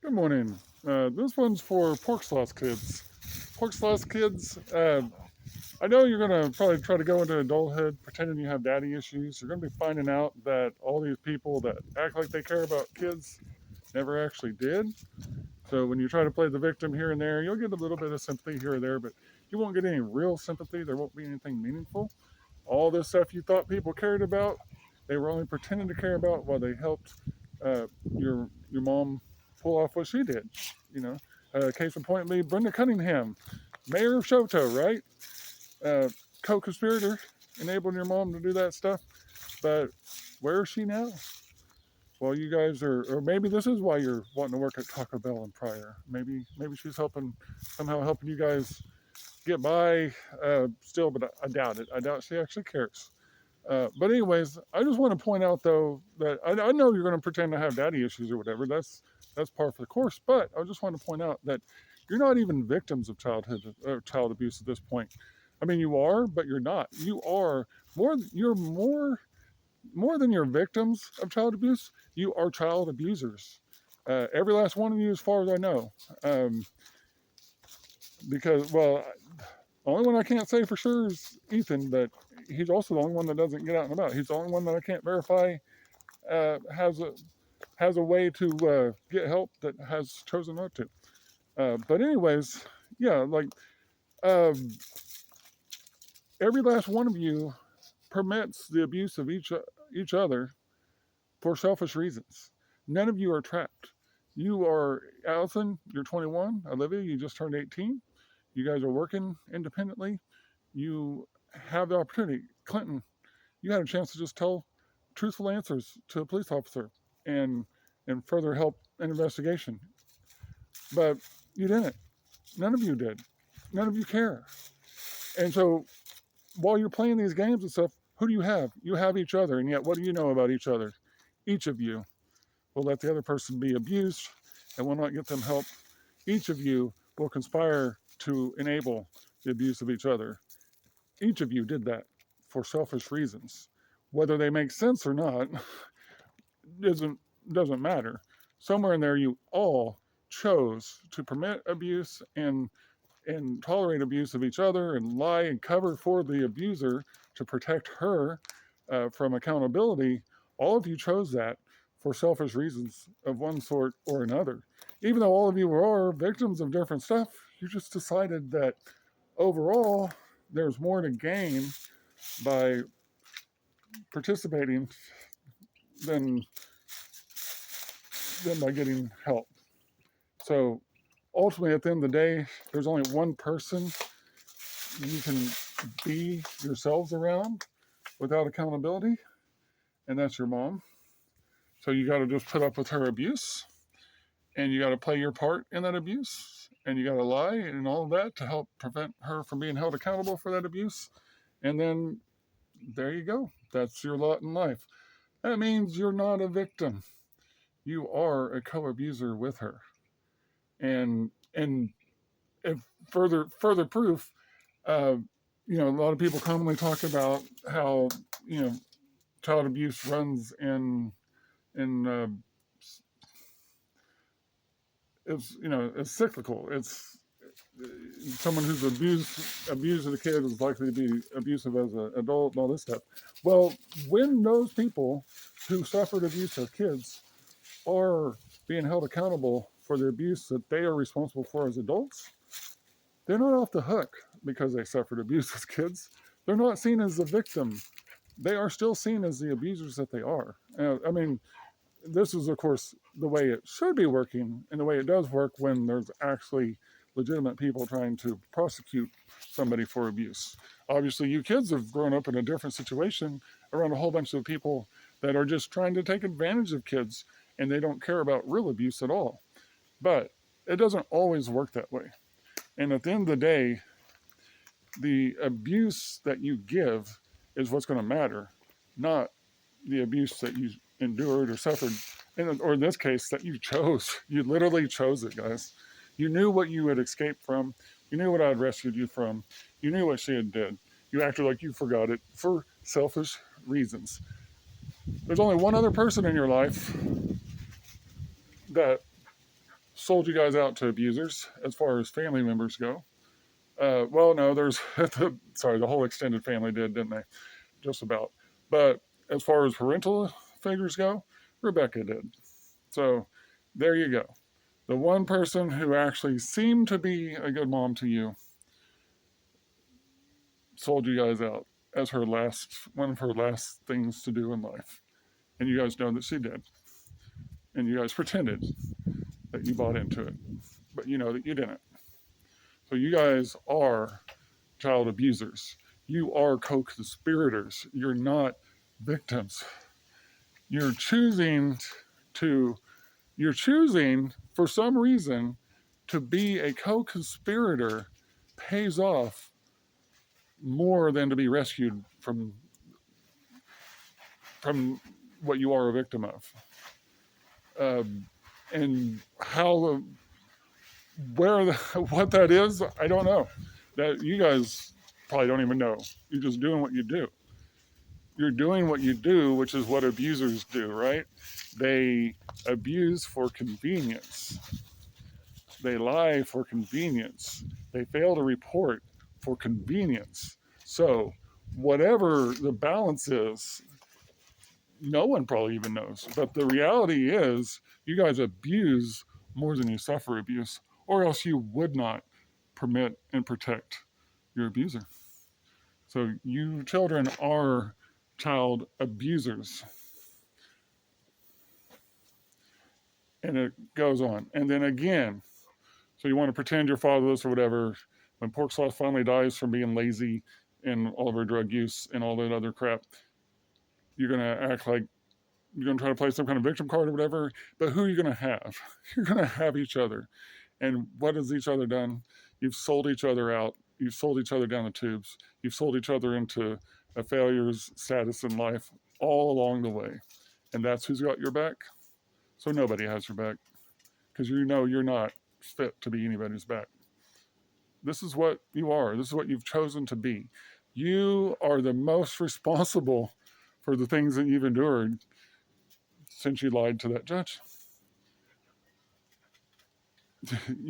Good morning. This one's for PorkSloth's kids. PorkSloth's kids, I know you're going to probably try to go into adulthood pretending you have daddy issues. You're going to be finding out that all these people that act like they care about kids never actually did. So when you try to play the victim here and there, you'll get a little bit of sympathy here or there, but you won't get any real sympathy. There won't be anything meaningful. All this stuff you thought people cared about, they were only pretending to care about while they helped your mom pull off what she did. You know, case in point, me, Brenda Cunningham, mayor of Shoto, right? Uh, Co-conspirator, enabling your mom to do that stuff. But where is she now? Well, you guys are, or maybe this is why you're wanting to work at Taco Bell and Pryor. Maybe she's somehow helping you guys get by still, but I doubt it. I doubt she actually cares. But anyways, I just want to point out though that I know you're going to pretend to have daddy issues or whatever. That's par for the course. But I just want to point out that you're not even victims of child abuse at this point. I mean, you are, but you're not. You are more. You're more than you're victims of child abuse. You are child abusers. Every last one of you, as far as I know. Because well, the only one I can't say for sure is Ethan, but he's also the only one that doesn't get out and about. He's the only one that I can't verify has a way to get help that has chosen not to. But anyways, yeah, like um, every last one of you permits the abuse of each other for selfish reasons. None of you are trapped. You are Allison. You're 21. Olivia, you just turned 18. You guys are working independently. You have the opportunity. Clinton, you had a chance to just tell truthful answers to a police officer and further help an investigation. But you didn't. None of you did. None of you care. And so while you're playing these games and stuff, who do you have? You have each other. And yet, what do you know about each other? Each of you will let the other person be abused and will not get them help. Each of you will conspire to enable the abuse of each other. Each of you did that for selfish reasons. Whether they make sense or not doesn't matter. Somewhere in there, you all chose to permit abuse and tolerate abuse of each other and lie and cover for the abuser to protect her from accountability. All of you chose that for selfish reasons of one sort or another. Even though all of you are victims of different stuff, you just decided that overall there's more to gain by participating than by getting help. So ultimately, at the end of the day, there's only one person you can be yourselves around without accountability, and that's your mom. So you got to just put up with her abuse, and you got to play your part in that abuse, and you got to lie and all of that to help prevent her from being held accountable for that abuse. And then there you go. That's your lot in life. That means you're not a victim. You are a co-abuser with her. And if further proof, uh, a lot of people commonly talk about how child abuse runs in it's cyclical. It's someone who's abused as a kid is likely to be abusive as an adult and all this stuff. Well, when those people who suffered abuse as kids are being held accountable for the abuse that they are responsible for as adults, they're not off the hook because they suffered abuse as kids. They're not seen as the victim. They are still seen as the abusers that they are. I mean, this is, of course, the way it should be working and the way it does work when there's actually legitimate people trying to prosecute somebody for abuse. Obviously, you kids have grown up in a different situation around a whole bunch of people that are just trying to take advantage of kids and they don't care about real abuse at all. But it doesn't always work that way. And at the end of the day, the abuse that you give is what's going to matter, not the abuse that you endured or suffered, or in this case, that you chose. You literally chose it, guys. You knew what you had escaped from. You knew what I had rescued you from. You knew what she had did. You acted like you forgot it for selfish reasons. There's only one other person in your life that sold you guys out to abusers as far as family members go. Well, no, there's sorry, the whole extended family did, didn't they? Just about. But as far as parental figures go, Rebecca did. So there you go. The one person who actually seemed to be a good mom to you sold you guys out as her last one of her last things to do in life. And you guys know that she did. And you guys pretended that you bought into it. But you know that you didn't. So you guys are child abusers. You are co-conspirators. You're not victims. You're choosing to, you're choosing for some reason to be a co-conspirator pays off more than to be rescued from what you are a victim of. And how, where, what that is, I don't know. That you guys probably don't even know. You're just doing what you do. You're doing what you do, which is what abusers do, right? They abuse for convenience. They lie for convenience. They fail to report for convenience. So, whatever the balance is, no one probably even knows. But the reality is, you guys abuse more than you suffer abuse, or else you would not permit and protect your abuser. So, you children are child abusers. And it goes on. And then again, so you want to pretend you're fatherless or whatever. When PorkSloth finally dies from being lazy and all of her drug use and all that other crap, you're going to act like you're going to try to play some kind of victim card or whatever. But who are you going to have? You're going to have each other. And what has each other done? You've sold each other out. You've sold each other down the tubes. You've sold each other into a failure's status in life all along the way. And that's who's got your back. So nobody has your back because you know you're not fit to be anybody's back. This is what you are. This is what you've chosen to be. You are the most responsible for the things that you've endured since you lied to that judge.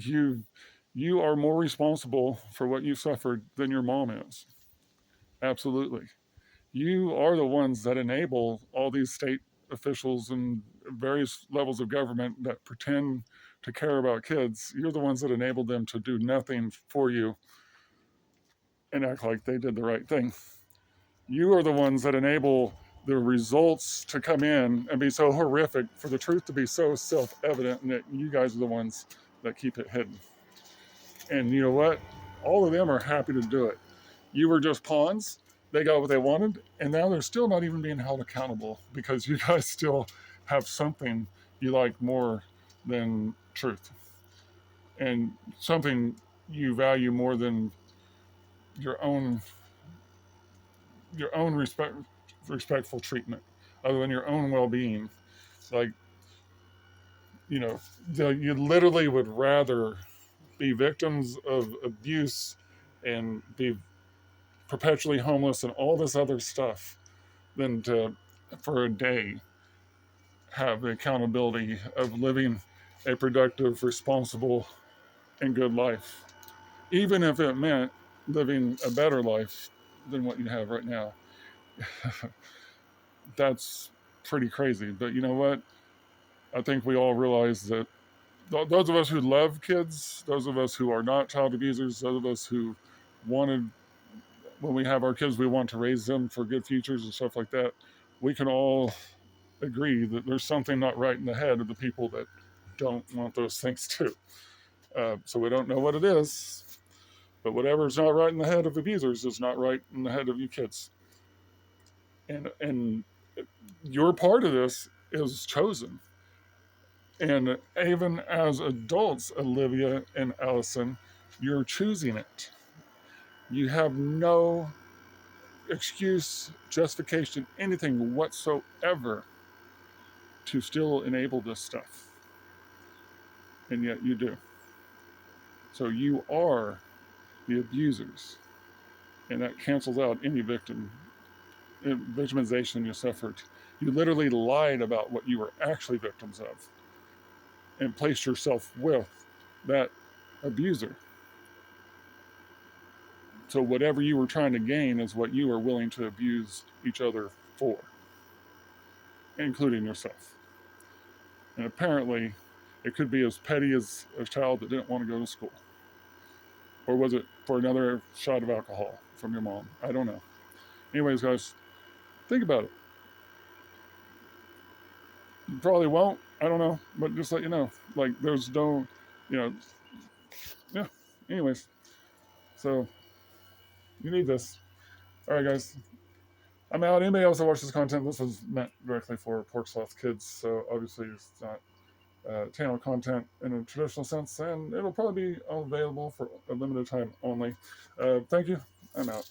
You are more responsible for what you suffered than your mom is. Absolutely. You are the ones that enable all these state officials and various levels of government that pretend to care about kids. You're the ones that enable them to do nothing for you and act like they did the right thing. You are the ones that enable the results to come in and be so horrific, for the truth to be so self-evident, and that you guys are the ones that keep it hidden. And you know what? All of them are happy to do it. You were just pawns. They got what they wanted, and now they're still not even being held accountable because you guys still have something you like more than truth, and something you value more than your own respectful treatment, other than your own well-being. Like, you know, you literally would rather be victims of abuse and be perpetually homeless and all this other stuff than to, for a day, have the accountability of living a productive, responsible, and good life, even if it meant living a better life than what you have right now. That's pretty crazy. But you know what? I think we all realize that those of us who love kids, those of us who are not child abusers, those of us who wanted, when we have our kids, we want to raise them for good futures and stuff like that, we can all agree that there's something not right in the head of the people that don't want those things too. So we don't know what it is, but whatever's not right in the head of abusers is not right in the head of you kids. And your part of this is chosen. And even as adults, Olivia and Allison, you're choosing it. You have no excuse, justification, anything whatsoever to still enable this stuff. And yet you do. So you are the abusers. And that cancels out any victimization you suffered. You literally lied about what you were actually victims of. and place yourself with that abuser. So whatever you were trying to gain is what you are willing to abuse each other for, including yourself. And apparently, it could be as petty as a child that didn't want to go to school. Or was it for another shot of alcohol from your mom? I don't know. Anyways, guys, think about it. You probably won't. I don't know. But just let you know. Like, there's no, you know, yeah. Anyways, so you need this. All right, guys. I'm out. Anybody else that watches this content, this was meant directly for PorkSloth's kids. So obviously, it's not channel content in a traditional sense, and it'll probably be available for a limited time only. Thank you. I'm out.